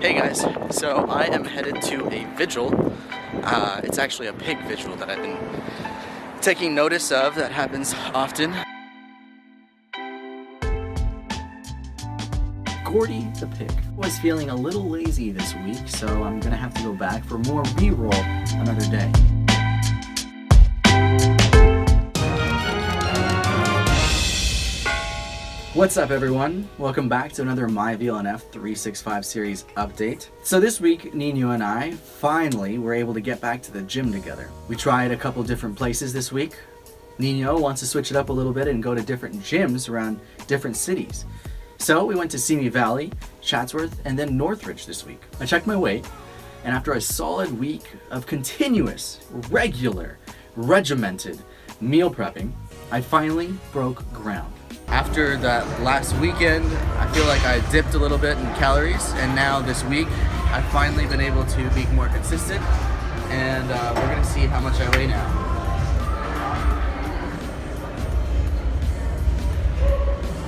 Hey guys, so I am headed to a vigil. It's actually a pig vigil that I've been taking notice of that happens often. Gordy the pig was feeling a little lazy this week, so I'm gonna have to go back for more B-roll another day. What's up everyone? Welcome back to another My VLNF 365 series update. So this week, Nino and I finally were able to get back to the gym together. We tried a couple different places this week. Nino wants to switch it up a little bit and go to different gyms around different cities. So we went to Simi Valley, Chatsworth, and then Northridge this week. I checked my weight, and after a solid week of continuous, regular, regimented meal prepping, I finally broke ground. After that last weekend, I feel like I dipped a little bit in calories, and now this week, I've finally been able to be more consistent, and we're gonna see how much I weigh now.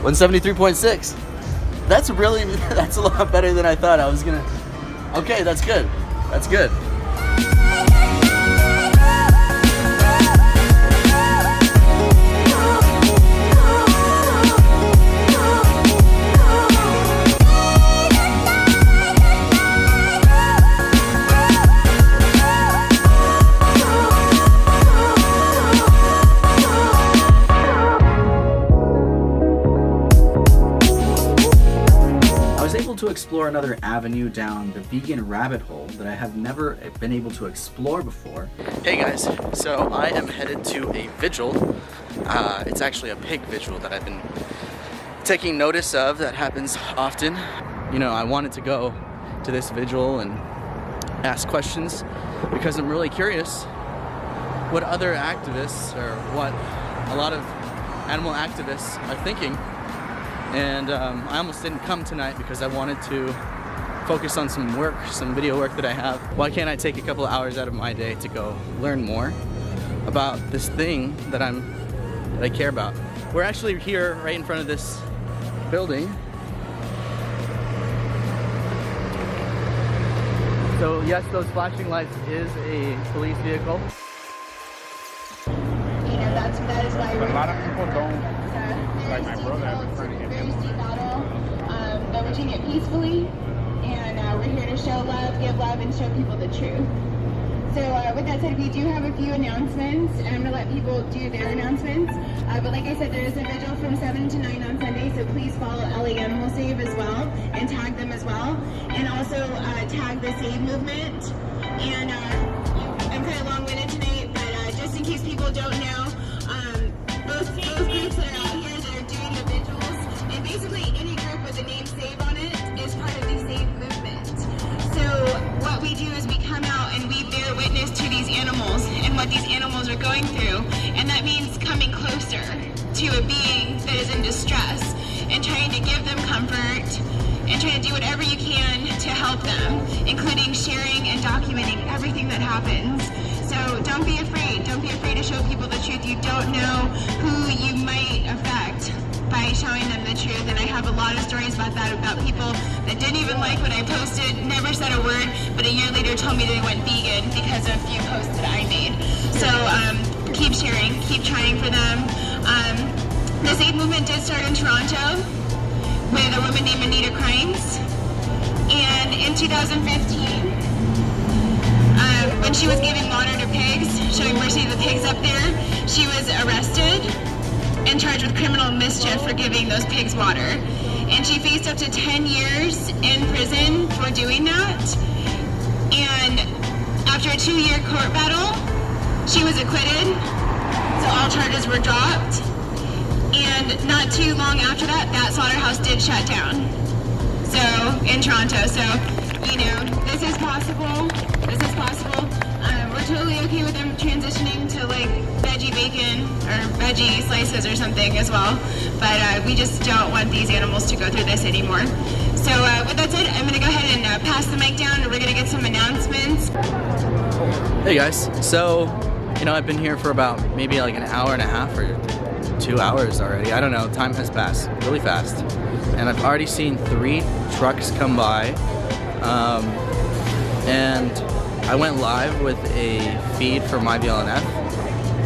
173.6. That's a lot better than I thought I was gonna. Okay, that's good. That's good. To explore another avenue down the vegan rabbit hole that I have never been able to explore before. Hey guys, so I am headed to a vigil. It's actually a pig vigil that I've been taking notice of that happens often. You know, I wanted to go to this vigil and ask questions because I'm really curious what other activists or what a lot of animal activists are thinking. And I almost didn't come tonight because I wanted to focus on some work, some video work that I have. Why can't I take a couple of hours out of my day to go learn more about this thing that I care about? We're actually here right in front of this building. So yes, those flashing lights is a police vehicle. You know, that is why a lot of people don't. Like my brother, I've been trying to get him. Very steep battle, but we're doing it peacefully, and we're here to show love, give love, and show people the truth. So with that said, we do have a few announcements, and I'm going to let people do their announcements. But like I said, there is a vigil from 7 to 9 on Sunday, so please follow LA Animal Save as well, and tag them as well. And also tag the Save movement. And I'm kind of long-winded tonight, but just in case people don't know, both groups that are out here that are doing the vigils, and basically any group with the name Save on it is part of the Save movement. So what we do is we come out and we bear witness to these animals and what these animals are going through, and that means coming closer to a being that is in distress and trying to give them comfort and trying to do whatever you can to help them, including sharing and documenting everything that happens. So don't be afraid. Don't be afraid to show people the truth. You don't know who you might affect by showing them the truth. And I have a lot of stories about that, about people that didn't even like what I posted, never said a word, but a year later told me they went vegan because of a few posts that I made. So keep sharing, keep trying for them. The Save movement did start in Toronto with a woman named Anita Crimes. And in 2015, when she was giving water to pigs, showing mercy to the pigs up there, she was arrested and charged with criminal mischief for giving those pigs water. And she faced up to 10 years in prison for doing that. And after a 2-year court battle, she was acquitted, so all charges were dropped. And not too long after that, that slaughterhouse did shut down. So, in Toronto, so, you know, this is possible. This is possible. We're totally okay with them transitioning to like veggie bacon or veggie slices or something as well. But we just don't want these animals to go through this anymore. So with that said, I'm going to go ahead and pass the mic down and we're going to get some announcements. Hey guys, so, you know, I've been here for about maybe like an hour and a half or 2 hours already. I don't know, time has passed really fast. And I've already seen 3 trucks come by and I went live with a feed for my VLNF,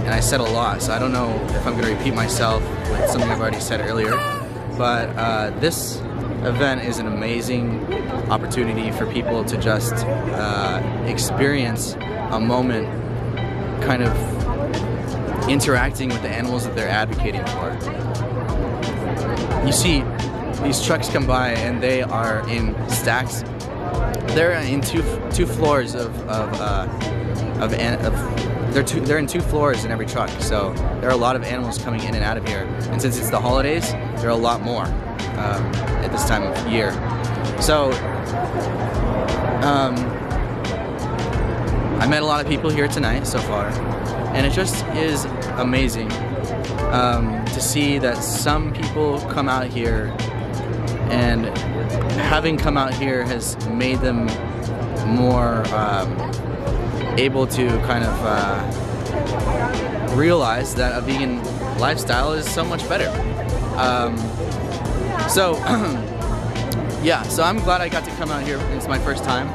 and I said a lot, so I don't know if I'm going to repeat myself with something I've already said earlier, but this event is an amazing opportunity for people to just experience a moment kind of interacting with the animals that they're advocating for. You see these trucks come by and they are in stacks. They're in two floors they're in 2 floors in every truck, so there are a lot of animals coming in and out of here. And since it's the holidays, there are a lot more at this time of year. So I met a lot of people here tonight so far, and it just is amazing to see that some people come out here, and having come out here has made them more able to kind of realize that a vegan lifestyle is so much better. Yeah, so I'm glad I got to come out here. It's my first time.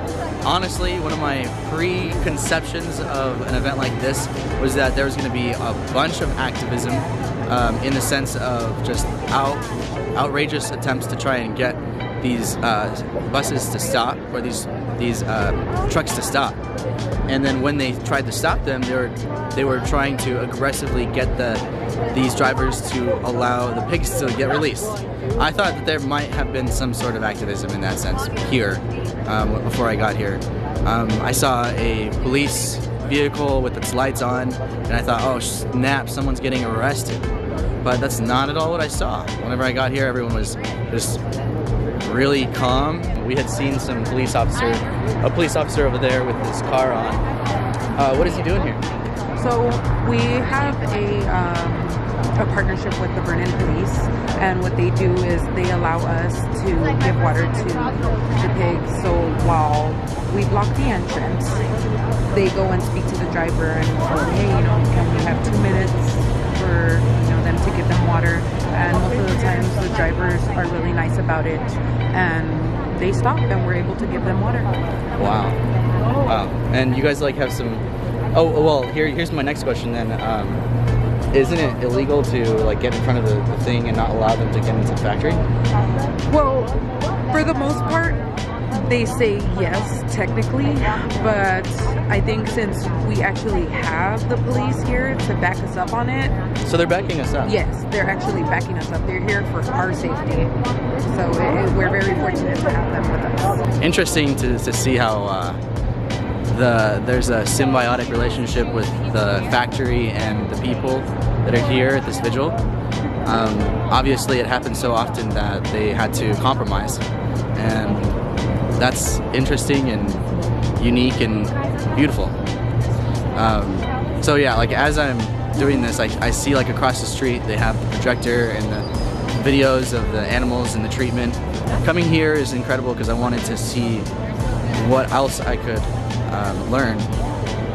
Honestly, one of my preconceptions of an event like this was that there was going to be a bunch of activism in the sense of just outrageous attempts to try and get these buses to stop, or these trucks to stop. And then when they tried to stop them, they were trying to aggressively get these drivers to allow the pigs to get released. I thought that there might have been some sort of activism in that sense here before I got here. I saw a police vehicle with its lights on, and I thought, oh snap, someone's getting arrested. But that's not at all what I saw. Whenever I got here, everyone was just really calm. We had seen a police officer over there with his car on. What is he doing here? So we have a partnership with the Vernon Police, and what they do is they allow us to give water to the pigs. So while we block the entrance, they go and speak to the driver and tell them, hey, can we have 2 minutes for them to give them water? And most of the times the drivers are really nice about it, and they stop and we're able to give them water. Wow. And you guys have some... Oh, well, here's my next question then. Isn't it illegal to get in front of the thing and not allow them to get into the factory? Well, for the most part, they say yes, technically, but I think since we actually have the police here to back us up on it. So they're backing us up? Yes, they're actually backing us up. They're here for our safety. So we're very fortunate to have them with us. Interesting to see how there's a symbiotic relationship with the factory and the people that are here at this vigil. Obviously it happens so often that they had to compromise, and that's interesting and unique and beautiful. So yeah, as I'm doing this, I see across the street they have the projector and the videos of the animals and the treatment. Coming here is incredible because I wanted to see what else I could learn,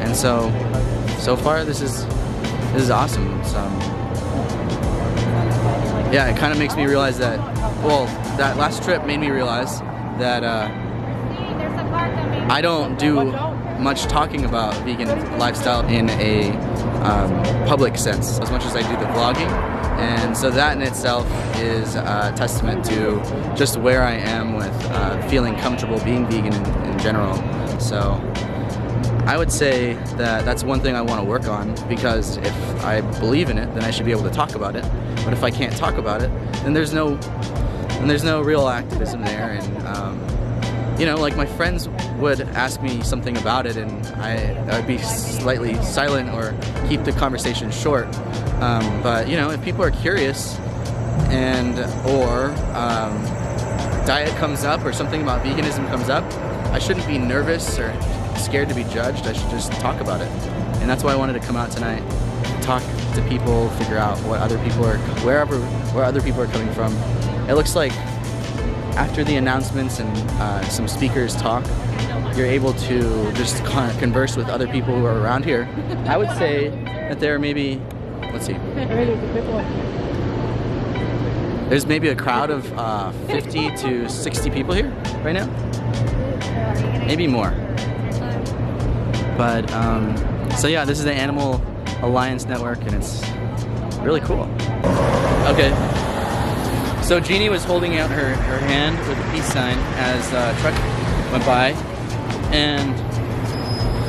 and so far this is awesome. Yeah, it kind of makes me realize that, well, that last trip made me realize that I don't do much talking about vegan lifestyle in a public sense as much as I do the vlogging, and so that in itself is a testament to just where I am with feeling comfortable being vegan in general. So I would say that that's one thing I want to work on, because if I believe in it, then I should be able to talk about it. But if I can't talk about it, then there's no real activism there. And my friends would ask me something about it, and I'd be slightly silent or keep the conversation short. But if people are curious or diet comes up or something about veganism comes up, I shouldn't be nervous or scared to be judged. I should just talk about it. And that's why I wanted to come out tonight, talk to people, figure out what other people are, where other people are coming from. It looks like after the announcements and some speakers talk, you're able to just converse with other people who are around here. I would say that there are maybe, let's see, there's maybe a crowd of 50 to 60 people here right now. maybe more. But so yeah, this is the Animal Alliance Network, and it's really cool. Okay, so Jeannie was holding out her hand with a peace sign as a truck went by, and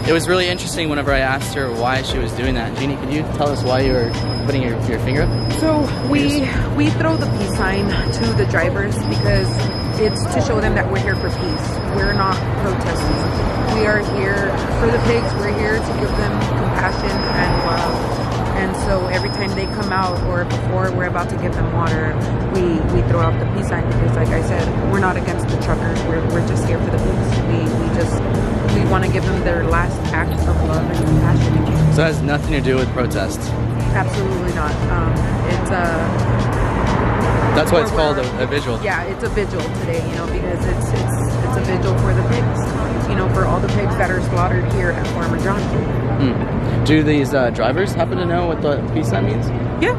it was really interesting whenever I asked her why she was doing that. Jeannie, could you tell us why you were putting your finger up? So we throw the peace sign to the drivers because it's to show them that we're here for peace. We're not protesters. We are here for the pigs. We're here to give them compassion and love. And so every time they come out, or before we're about to give them water, we throw out the peace sign because, like I said, we're not against the truckers. We're just here for the pigs. We want to give them their last act of love and compassion. So it has nothing to do with protests? Absolutely not. That's why it's called a vigil. Yeah, it's a vigil today, you know, because it's a vigil for the pigs, you know, for all the pigs that are slaughtered here at Farmer John. Do these drivers happen to know what the peace sign means? Yeah.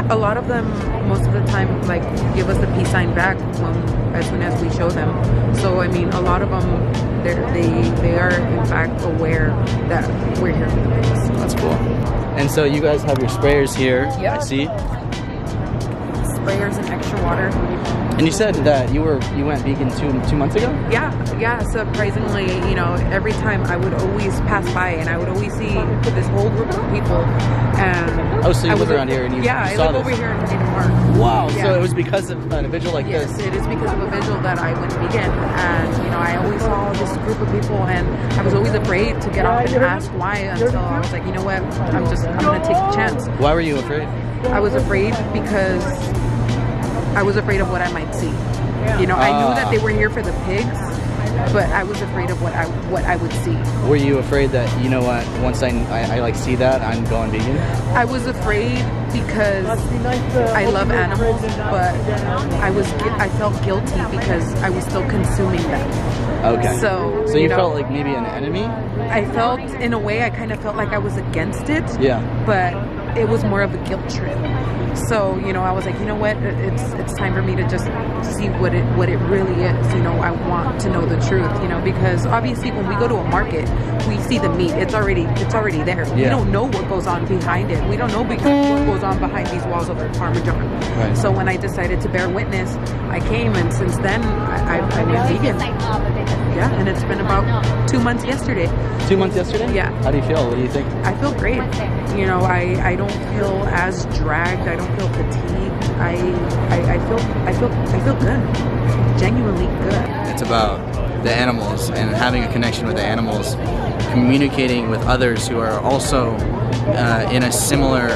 A lot of them, most of the time, like, give us the peace sign back as soon as we show them. So, I mean, a lot of them, they are in fact aware that we're here for the pigs. That's cool. And so you guys have your sprayers here. Yeah. I see. Sprayers and extra water. And you said that you went vegan two months ago? Yeah. Surprisingly, you know, every time I would always pass by and I would always see this whole group of people. And oh, so you live around here and you saw I live over here in Park. Wow. Yeah. So it was because of a vigil like this? Yes, it is because of a vigil that I went vegan. And, you know, I always saw this group of people and I was always afraid to get off and ask why until I was like, you know what, I'm going to take the chance. Why were you afraid? I was afraid because I was afraid of what I might see. You know, I knew that they were here for the pigs, but I was afraid of what I would see. Were you afraid that, you know what, once I like see that, I'm going vegan? I was afraid because I love animals, but I felt guilty because I was still consuming them. Okay. So you felt like maybe an enemy? I felt, in a way, I kind of felt like I was against it. Yeah. But it was more of a guilt trip. So, you know, I was like, you know what, it's time for me to just see what it really is. You know, I want to know the truth, you know, because obviously when we go to a market, we see the meat. It's already there. Yeah. We don't know what goes on behind it. We don't know what goes on behind these walls of the Parmesan. Right. So when I decided to bear witness, I came, and since then I went vegan. Yeah, and it's been about 2 months yesterday. 2 months yesterday? Yeah. How do you feel? What do you think? I feel great. You know, I don't feel as dragged. I don't feel fatigued. I feel good. Genuinely good. It's about the animals and having a connection with the animals, communicating with others who are also in a similar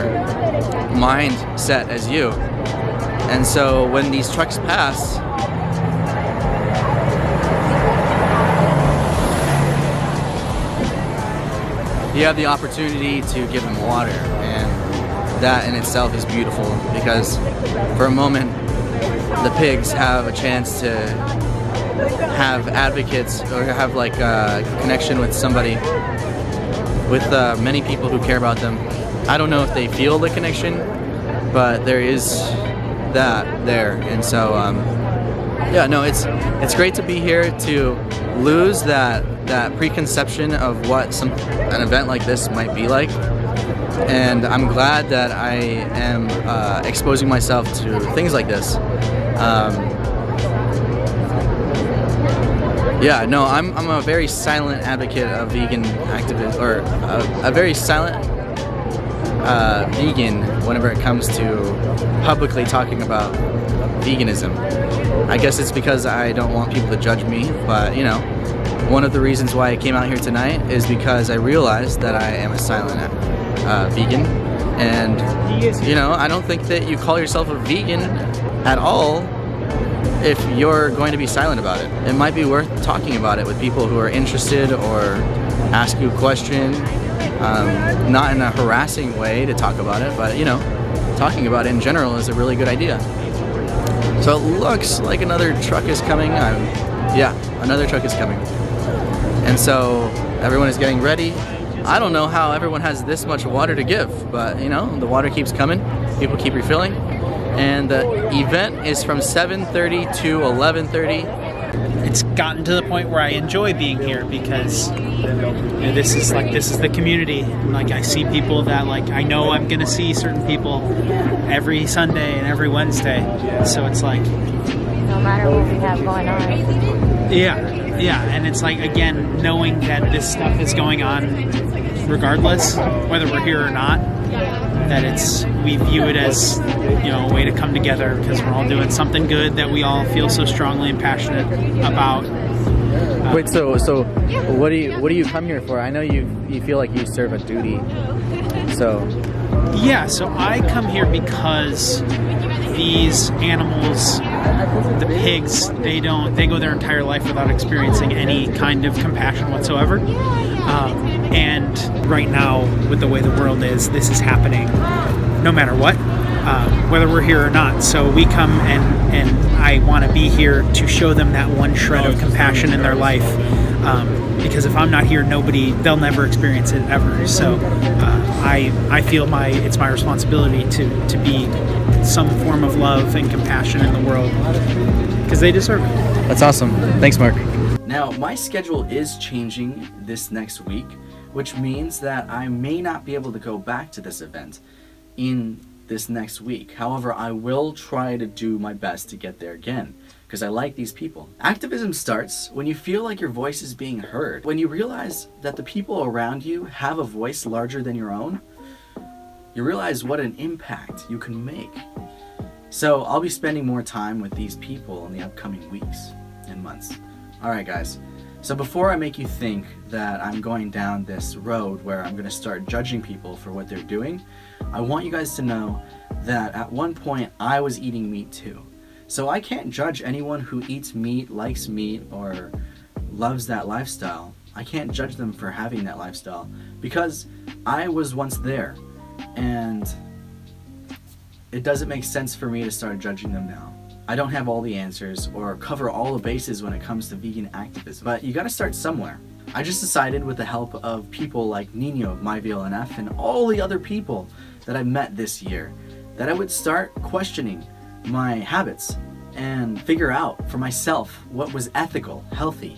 mindset as you. And so when these trucks pass, you have the opportunity to give them water, and that in itself is beautiful because for a moment the pigs have a chance to have advocates or have like a connection with somebody, with many people who care about them. I don't know if they feel the connection, but there is that there. And so yeah, no, it's great to be here to lose that preconception of what an event like this might be like, and I'm glad that I am exposing myself to things like this. Yeah, no, I'm a very silent advocate of vegan activist, or a very silent vegan whenever it comes to publicly talking about veganism. I guess it's because I don't want people to judge me, but you know, one of the reasons why I came out here tonight is because I realized that I am a silent vegan, and you know, I don't think that you call yourself a vegan at all if you're going to be silent about it. It might be worth talking about it with people who are interested or ask you a question, not in a harassing way to talk about it, but you know, talking about it in general is a really good idea. So it looks like another truck is coming. Yeah, another truck is coming. And so everyone is getting ready. I don't know how everyone has this much water to give, but you know, the water keeps coming, people keep refilling. And the event is from 7:30 to 11:30. it's gotten to the point where I enjoy being here because this is the community. Like, I see people that, like, I know I'm gonna see certain people every Sunday and every Wednesday, so it's like no matter what we have going on. Yeah, and it's like, again, knowing that this stuff is going on regardless, whether we're here or not, that we view it as, you know, a way to come together because we're all doing something good that we all feel so strongly and passionate about. Wait, so what do you come here for? I know you feel like you serve a duty. So I come here because these animals, the pigs, they go their entire life without experiencing any kind of compassion whatsoever. And right now, with the way the world is, this is happening no matter what, whether we're here or not. So we come and I want to be here to show them that one shred of compassion in their life. Because if I'm not here, they'll never experience it ever. So I feel it's my responsibility to be some form of love and compassion in the world because they deserve it. That's awesome. Thanks, Mark. Now, my schedule is changing this next week, which means that I may not be able to go back to this event in this next week. However, I will try to do my best to get there again because I like these people. Activism starts when you feel like your voice is being heard. When you realize that the people around you have a voice larger than your own, you realize what an impact you can make. So I'll be spending more time with these people in the upcoming weeks and months. Alright guys, so before I make you think that I'm going down this road where I'm going to start judging people for what they're doing, I want you guys to know that at one point I was eating meat too. So I can't judge anyone who eats meat, likes meat, or loves that lifestyle. I can't judge them for having that lifestyle because I was once there. And it doesn't make sense for me to start judging them now. I don't have all the answers or cover all the bases when it comes to vegan activism, but you gotta start somewhere. I just decided with the help of people like Nino of my VLNF and all the other people that I met this year that I would start questioning my habits and figure out for myself what was ethical, healthy,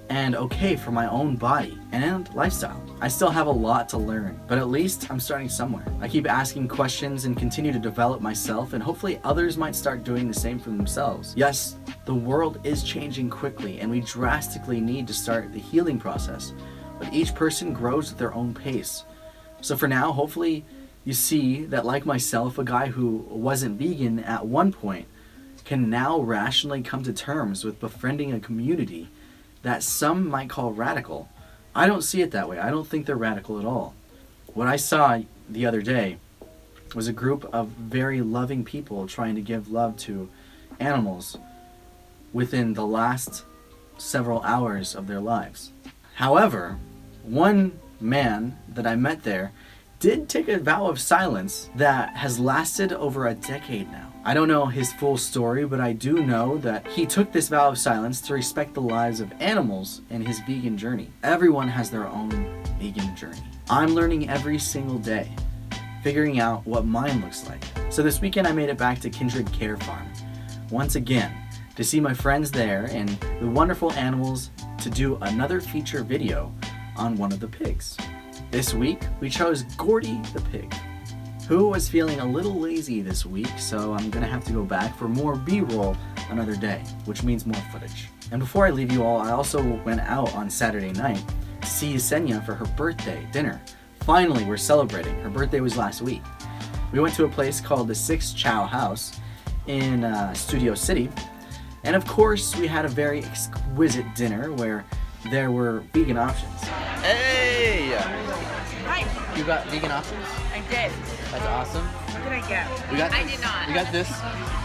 and okay for my own body and lifestyle. I still have a lot to learn, but at least I'm starting somewhere. I keep asking questions and continue to develop myself, and hopefully others might start doing the same for themselves. Yes, the world is changing quickly and we drastically need to start the healing process, but each person grows at their own pace. So for now, hopefully you see that, like myself, a guy who wasn't vegan at one point can now rationally come to terms with befriending a community that some might call radical. I don't see it that way. I don't think they're radical at all. What I saw the other day was a group of very loving people trying to give love to animals within the last several hours of their lives. However, one man that I met there did take a vow of silence that has lasted over a decade now. I don't know his full story, but I do know that he took this vow of silence to respect the lives of animals in his vegan journey. Everyone has their own vegan journey. I'm learning every single day, figuring out what mine looks like. So this weekend I made it back to Kindred Care Farm, once again, to see my friends there and the wonderful animals, to do another feature video on one of the pigs. This week, we chose Gordy the pig, who was feeling a little lazy this week, so I'm gonna have to go back for more B-roll another day, which means more footage. And before I leave you all, I also went out on Saturday night to see Yesenia for her birthday dinner. Finally, we're celebrating. Her birthday was last week. We went to a place called the Six Chow House in Studio City, and of course, we had a very exquisite dinner where there were vegan options. Hey! Hi. You got vegan options? I did. That's awesome. What did I get? I did not. We got this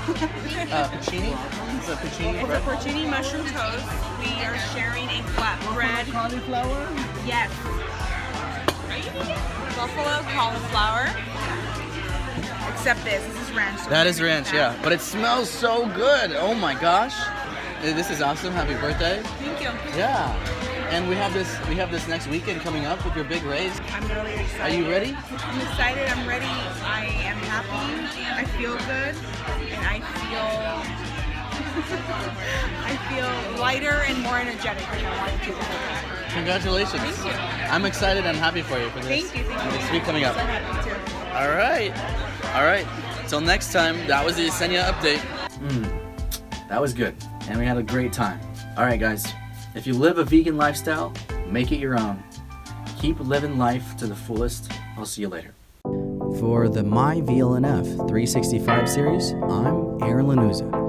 puccini. It's a puccini. It's a porcini mushroom toast. We are sharing a flatbread. Cauliflower? Yes. Are you vegan? Buffalo cauliflower. Except this is ranch. So That is ranch, yeah. But it smells so good. Oh my gosh. This is awesome. Happy birthday. Thank you. Yeah. And we have this next weekend coming up with your big race. I'm really excited. Are you ready? I'm excited. I'm ready. I am happy. I feel good. And I feel I feel lighter and more energetic than I wanted to. Congratulations. Thank you. I'm excited and happy for you for this. Thank you. This week coming up. So happy too. All right. All right. Till next time, that was the Yesenia update. That was good. And we had a great time. All right, guys. If you live a vegan lifestyle, make it your own. Keep living life to the fullest. I'll see you later. For the My VLNF 365 series, I'm Aaron Lanuza.